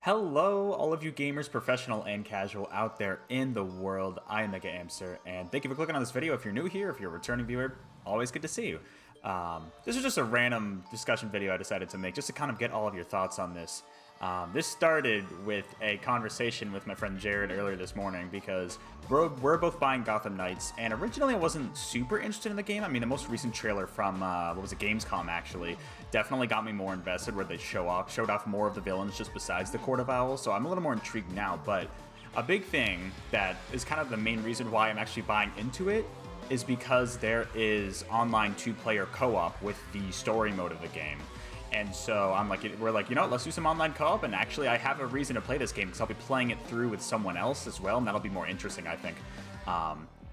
Hello, all of you gamers, professional and casual out there in the world. I am MegaAmpster, and thank you for clicking on this video. If you're new here, if you're a returning viewer, always good to see you. This is just a random discussion video I decided to make, just to kind of get all of your thoughts on this. This started with a conversation with my friend Jared earlier this morning because we're both buying Gotham Knights, and originally I wasn't super interested in the game. I mean, the most recent trailer from, what was it, Gamescom actually, definitely got me more invested, where they showed off more of the villains just besides the Court of Owls, so I'm a little more intrigued now. But a big thing that is kind of the main reason why I'm actually buying into it is because there is online two-player co-op with the story mode of the game. And so we're like, you know, let's do some online co-op, and actually I have a reason to play this game because I'll be playing it through with someone else as well, and that'll be more interesting, I think.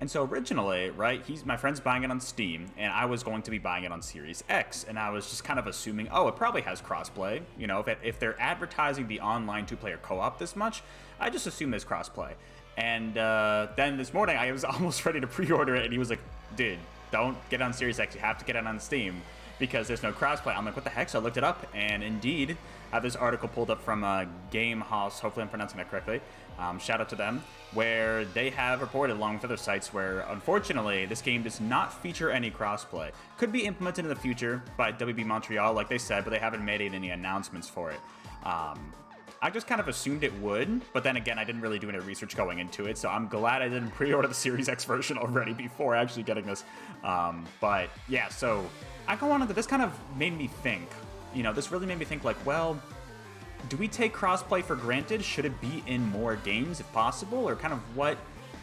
And so originally, right, my friend's buying it on Steam, and I was going to be buying it on Series X, and I was just kind of assuming, oh, it probably has crossplay. You know, if they're advertising the online two-player co-op this much, I just assume there's crossplay. And then this morning, I was almost ready to pre-order it, and he was like, dude, don't get it on Series X, you have to get it on Steam, because there's no crossplay. I'm like, what the heck? So I looked it up, and indeed, I have this article pulled up from Game House, hopefully I'm pronouncing that correctly, shout out to them, where they have reported, along with other sites, where unfortunately this game does not feature any crossplay. Could be implemented in the future by WB Montreal, like they said, but they haven't made any announcements for it. I just kind of assumed it would, but then again, I didn't really do any research going into it, so I'm glad I didn't pre-order the Series X version already before actually getting this. But yeah, so I go on into this, kind of made me think, you know, this really made me think, like, well, do we take crossplay for granted? Should it be in more games if possible? Or kind of what,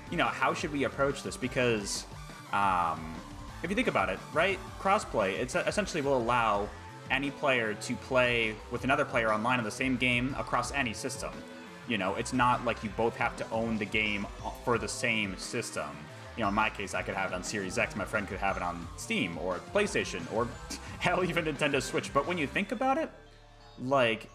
you know, how should we approach this? Because if you think about it, right, crossplay, it's essentially will allow any player to play with another player online in the same game across any system. You know, it's not like you both have to own the game for the same system. You know, in my case, I could have it on Series X, my friend could have it on Steam, or PlayStation, or hell, even Nintendo Switch. But when you think about it, like,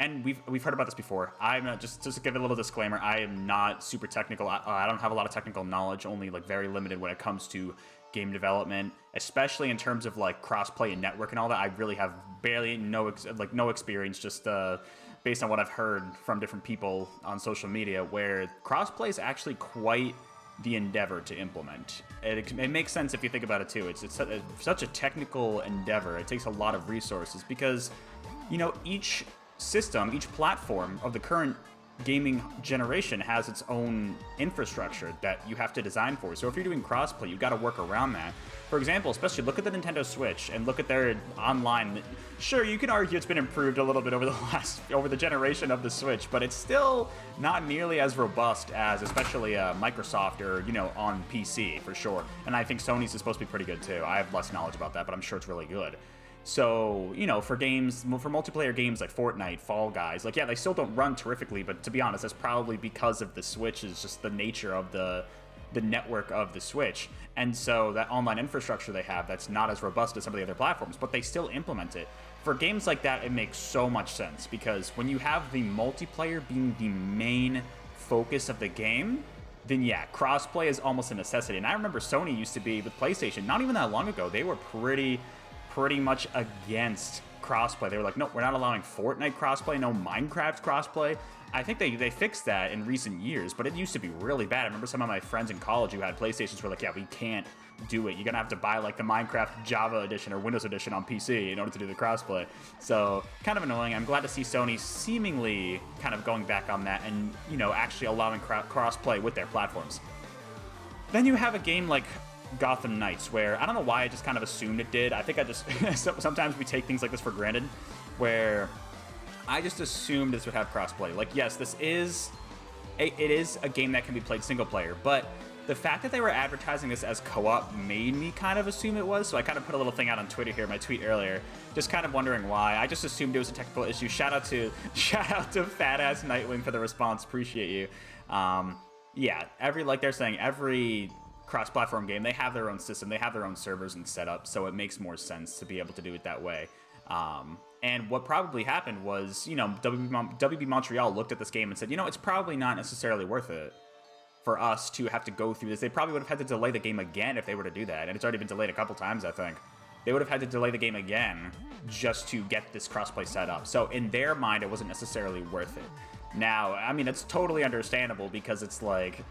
and we've heard about this before, I'm not, just to give a little disclaimer, I am not super technical. I don't have a lot of technical knowledge, only like very limited when it comes to game development, especially in terms of like crossplay and network and all that. I really have barely no experience, just based on what I've heard from different people on social media, where crossplay is actually quite the endeavor to implement. It makes sense if you think about it too. It's such a technical endeavor. It takes a lot of resources because, you know, each system, each platform of the current gaming generation has its own infrastructure that you have to design for. So if you're doing crossplay, you've got to work around that. For example, especially look at the Nintendo Switch and look at their online. Sure, you can argue it's been improved a little bit over the generation of the Switch, but it's still not nearly as robust as especially Microsoft or, you know, on PC for sure. And I think Sony's is supposed to be pretty good too. I have less knowledge about that, but I'm sure it's really good. So, you know, for multiplayer games like Fortnite, Fall Guys, like, yeah, they still don't run terrifically, but to be honest, that's probably because of the Switch, is just the nature of the network of the Switch. And so that online infrastructure they have, that's not as robust as some of the other platforms, but they still implement it. For games like that, it makes so much sense, because when you have the multiplayer being the main focus of the game, then yeah, crossplay is almost a necessity. And I remember Sony used to be, with PlayStation, not even that long ago, they were pretty much against crossplay. They were like, no, we're not allowing Fortnite crossplay, no Minecraft crossplay. I think they fixed that in recent years, but it used to be really bad. I remember some of my friends in college who had PlayStations were like, yeah, we can't do it. You're gonna have to buy like the Minecraft Java edition or Windows edition on PC in order to do the crossplay. So kind of annoying. I'm glad to see Sony seemingly kind of going back on that and, you know, actually allowing crossplay with their platforms. Then you have a game like Gotham Knights, where I don't know why I just kind of assumed it did. I think I just sometimes we take things like this for granted, where I just assumed this would have crossplay. Like, yes, it is a game that can be played single player, but the fact that they were advertising this as co-op made me kind of assume it was. So I kind of put a little thing out on Twitter here, my tweet earlier, just kind of wondering why. I just assumed it was a technical issue. Shout out to Fat Ass Nightwing for the response. Appreciate you. Yeah, every cross-platform game, they have their own system, they have their own servers and setup, so it makes more sense to be able to do it that way. And what probably happened was, you know, WB Montreal looked at this game and said, you know, it's probably not necessarily worth it for us to have to go through this. They probably would have had to delay the game again if they were to do that, and it's already been delayed a couple times, I think. they would have had to delay the game again just to get this crossplay set up. So in their mind, it wasn't necessarily worth it. Now, I mean, it's totally understandable because it's like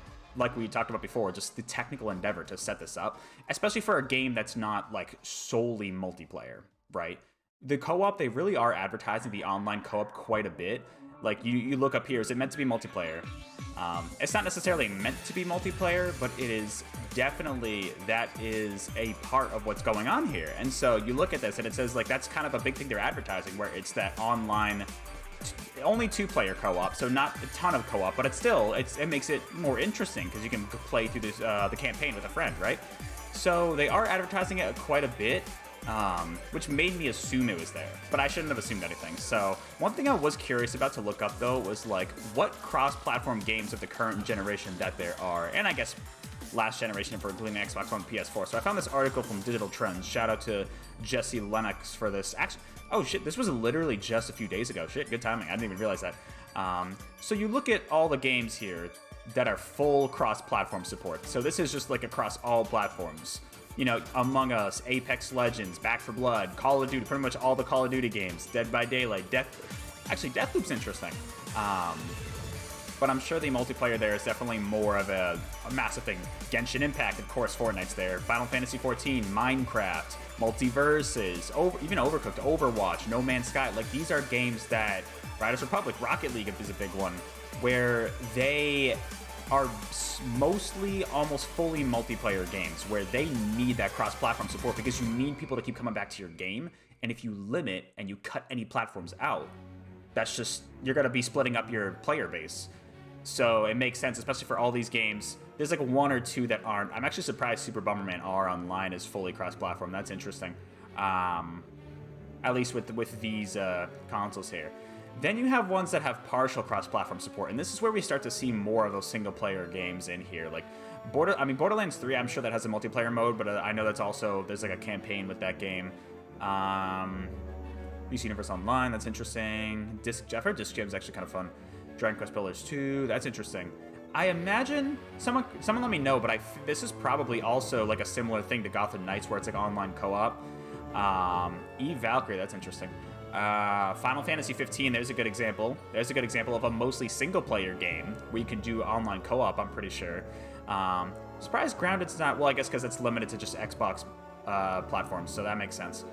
we talked about before, just the technical endeavor to set this up, especially for a game that's not like solely multiplayer, right? The co-op, they really are advertising the online co-op quite a bit. Like you look up here, is it meant to be multiplayer? It's not necessarily meant to be multiplayer, but it is definitely, that is a part of what's going on here. And so you look at this and it says like that's kind of a big thing they're advertising, where it's that online only 2-player co-op, so not a ton of co-op, but it's still, it makes it more interesting because you can play through this the campaign with a friend, right? So they are advertising it quite a bit, which made me assume it was there, but I shouldn't have assumed anything. So one thing I was curious about to look up though was like what cross-platform games of the current generation that there are, and I guess last generation for including Xbox One and PS4. So I found this article from Digital Trends. Shout out to Jesse Lennox for this. Actually, oh shit, this was literally just a few days ago. Shit, good timing. I didn't even realize that. So you look at all the games here that are full cross-platform support. So this is just like across all platforms. You know, Among Us, Apex Legends, Back 4 Blood, Call of Duty, pretty much all the Call of Duty games, Dead by Daylight, Deathloop's interesting. But I'm sure the multiplayer there is definitely more of a massive thing. Genshin Impact, of course, Fortnite's there. Final Fantasy XIV, Minecraft, Multiverses, even Overcooked, Overwatch, No Man's Sky. Like, these are games that, Riders Republic, Rocket League is a big one, where they are mostly almost fully multiplayer games, where they need that cross-platform support because you need people to keep coming back to your game. And if you limit and you cut any platforms out, that's just, you're going to be splitting up your player base. So it makes sense, especially for all these games. There's like 1 or 2 that aren't. I'm actually surprised Super Bomberman R Online is fully cross-platform. That's interesting. At least with these consoles here. Then you have ones that have partial cross-platform support, and this is where we start to see more of those single-player games in here. Like Borderlands 3, I'm sure that has a multiplayer mode, but I know that's also, there's like a campaign with that game. DC Universe Online, that's interesting. I've heard Disc Jam is actually kind of fun. Dragon Quest Builders 2, that's interesting. I imagine, someone let me know, but this is probably also like a similar thing to Gotham Knights where it's like online co-op. Eve Valkyrie, that's interesting. Final Fantasy 15, there's a good example. There's a good example of a mostly single-player game where you can do online co-op, I'm pretty sure. Surprised Grounded's not, well, I guess because it's limited to just Xbox platforms, so that makes sense.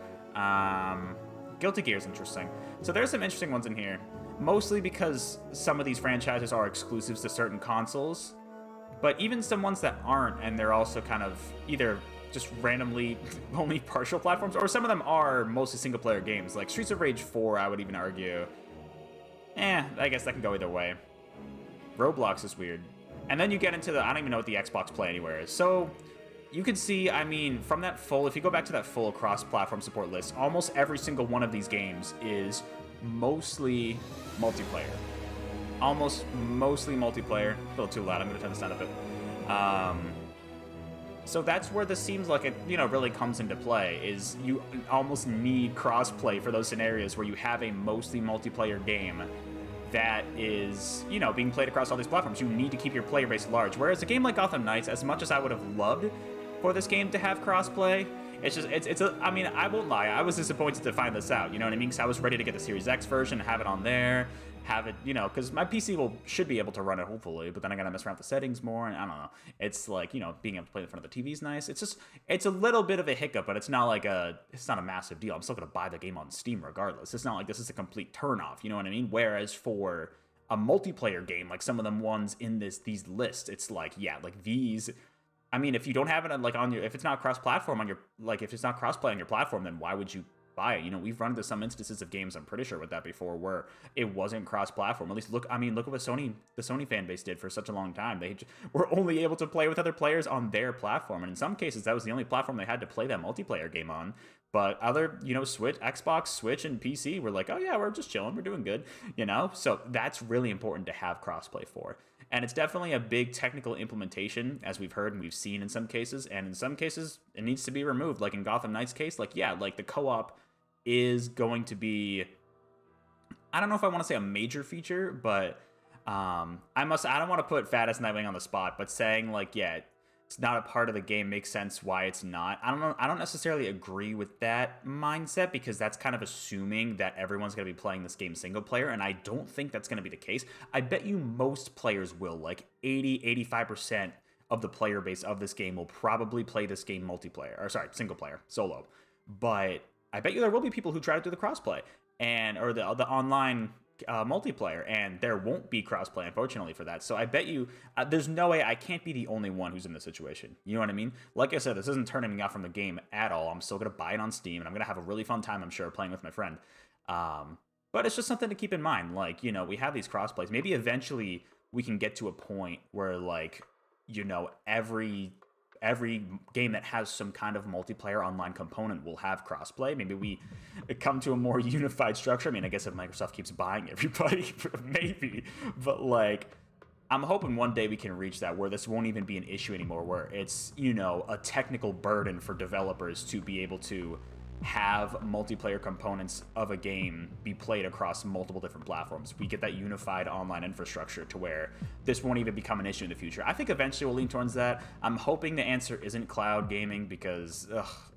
Guilty Gear's interesting. So there's some interesting ones in here. Mostly because some of these franchises are exclusives to certain consoles, but even some ones that aren't, and they're also kind of either just randomly only partial platforms, or some of them are mostly single-player games. Like Streets of Rage 4, I would even argue. I guess that can go either way. Roblox is weird. And then you get into I don't even know what the Xbox Play Anywhere is. So you can see, I mean, from that full, if you go back to that full cross-platform support list, almost every single one of these games is mostly multiplayer. Almost mostly multiplayer. A little too loud, I'm going to turn this down a bit. So that's where this seems like it, really comes into play, is you almost need crossplay for those scenarios where you have a mostly multiplayer game that is, being played across all these platforms. You need to keep your player base large. Whereas a game like Gotham Knights, as much as I would have loved for this game to have crossplay, I mean, I won't lie, I was disappointed to find this out, you know what I mean? Because I was ready to get the Series X version, have it on there, have it, because my PC should be able to run it, hopefully, but then I gotta mess around with the settings more, and I don't know. It's like, being able to play in front of the TV is nice. It's a little bit of a hiccup, but it's not a massive deal. I'm still gonna buy the game on Steam regardless. It's not like this is a complete turnoff, you know what I mean? Whereas for a multiplayer game, like some of them ones in these lists, it's like, yeah, like these, I mean, if you don't have it if it's not cross-platform if it's not cross-play on your platform, then why would you buy it? We've run into some instances of games, I'm pretty sure, with that before, where it wasn't cross-platform. At least look at what the Sony fan base did for such a long time. They were only able to play with other players on their platform, and in some cases, that was the only platform they had to play that multiplayer game on. But other, Switch, Xbox, Switch, and PC were like, oh yeah, we're just chilling, we're doing good, So that's really important to have crossplay for. And it's definitely a big technical implementation, as we've heard and we've seen in some cases. And in some cases, it needs to be removed. Like in Gotham Knights' case, the co-op is going to be, I don't know if I want to say a major feature, but I don't want to put Fat Ass Nightwing on the spot, but saying it's not a part of the game makes sense why it's not. I don't know. I don't necessarily agree with that mindset because that's kind of assuming that everyone's going to be playing this game single player, and I don't think that's going to be the case. I bet you most players will, like 85% of the player base of this game will probably play this game multiplayer, or sorry, single player, solo. But I bet you there will be people who try to do the crossplay or the online multiplayer, and there won't be crossplay, unfortunately, for that. So I bet you there's no way I can't be the only one who's in this situation. You know what I mean? Like I said, this isn't turning me off from the game at all. I'm still gonna buy it on Steam, and I'm gonna have a really fun time, I'm sure, playing with my friend. But it's just something to keep in mind. Like, you know, we have these crossplays. Maybe eventually we can get to a point where, like, you know, every game that has some kind of multiplayer online component will have crossplay. Maybe we come to a more unified structure. I mean, I guess if Microsoft keeps buying everybody, maybe. But, like, I'm hoping one day we can reach that where this won't even be an issue anymore, where it's, you know, a technical burden for developers to be able to have multiplayer components of a game be played across multiple different platforms. We get that unified online infrastructure to where this won't even become an issue in the future. I think eventually we'll lean towards that. I'm hoping the answer isn't cloud gaming because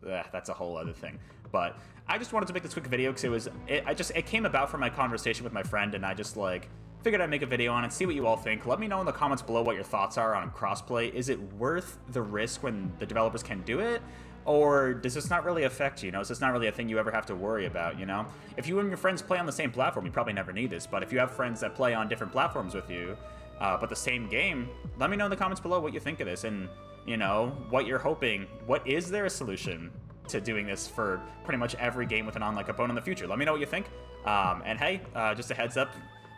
that's a whole other thing. But I just wanted to make this quick video because it came about from my conversation with my friend, and I just like figured I'd make a video on it, see what you all think. Let me know in the comments below what your thoughts are on crossplay. Is it worth the risk when the developers can do it? Or does this not really affect you? You know, is this not really a thing you ever have to worry about, you know? If you and your friends play on the same platform, you probably never need this, but if you have friends that play on different platforms with you, but the same game, let me know in the comments below what you think of this and, you know, what you're hoping. Is there a solution to doing this for pretty much every game with an online component in the future? Let me know what you think. And hey, just a heads up,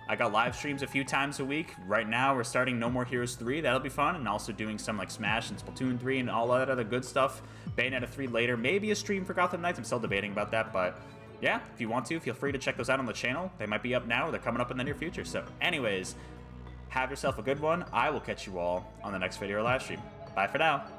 I got live streams a few times a week. Right now, we're starting No More Heroes 3. That'll be fun. And also doing some like Smash and Splatoon 3 and all that other good stuff. Bayonetta 3 later. Maybe a stream for Gotham Knights. I'm still debating about that. But yeah, if you want to, feel free to check those out on the channel. They might be up now or they're coming up in the near future. So anyways, have yourself a good one. I will catch you all on the next video or live stream. Bye for now.